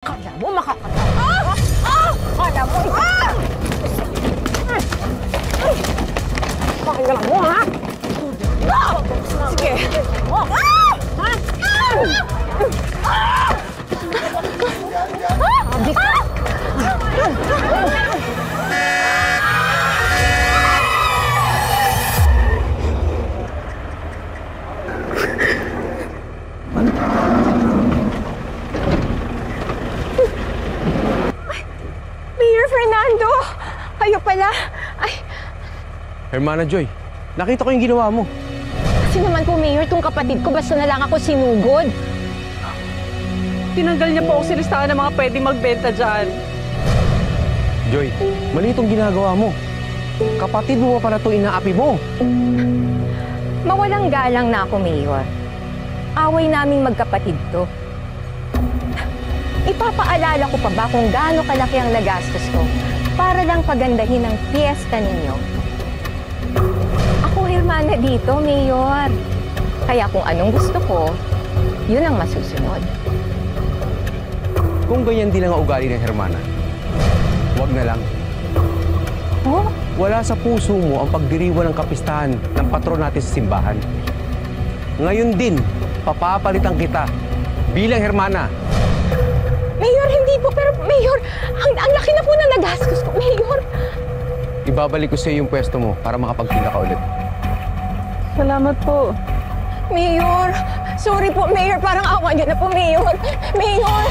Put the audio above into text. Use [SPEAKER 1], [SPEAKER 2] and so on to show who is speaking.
[SPEAKER 1] Kala mo makakatawa? Kala mo ikaw? Pakinggan mo, ha? Sige. Sabi ka.
[SPEAKER 2] Mayor Fernando! Kayo pala! Ay,
[SPEAKER 3] Hermana Joy, nakita ko yung ginawa mo.
[SPEAKER 2] kasi naman po, Mayor, tong kapatid ko, basta na lang ako sinugod.
[SPEAKER 1] Tinanggal niya po ako sa listahan ng mga pwede magbenta dyan.
[SPEAKER 3] Joy, mali itong ginagawa mo. Kapatid mo pa pala itong inaapi mo.
[SPEAKER 2] Mawalang galang na ako, Mayor. Away naming magkapatid to. Ipapaalala ko pa ba kung gaano kalaki ang nagastos ko para lang pagandahin ang fiesta ninyo? Ako, hermana dito, Mayor. Kaya kung anong gusto ko, yun ang masusunod.
[SPEAKER 3] Kung ganyan din ang ugali ng Hermana, huwag na lang.
[SPEAKER 2] Oh?
[SPEAKER 3] Wala sa puso mo ang pagdiriwan ng kapistahan ng patron natin sa simbahan. Ngayon din, papapalitan kita bilang Hermana.
[SPEAKER 2] Mayor, hindi po. Pero, Mayor, ang laki na po na nagastos ko, Mayor.
[SPEAKER 3] Ibabalik ko sa iyo yung pwesto mo para makapagpila ka ulit.
[SPEAKER 1] Salamat po.
[SPEAKER 2] Mayor, sorry po, Mayor. Parang awa niyo na po, Mayor. Mayor!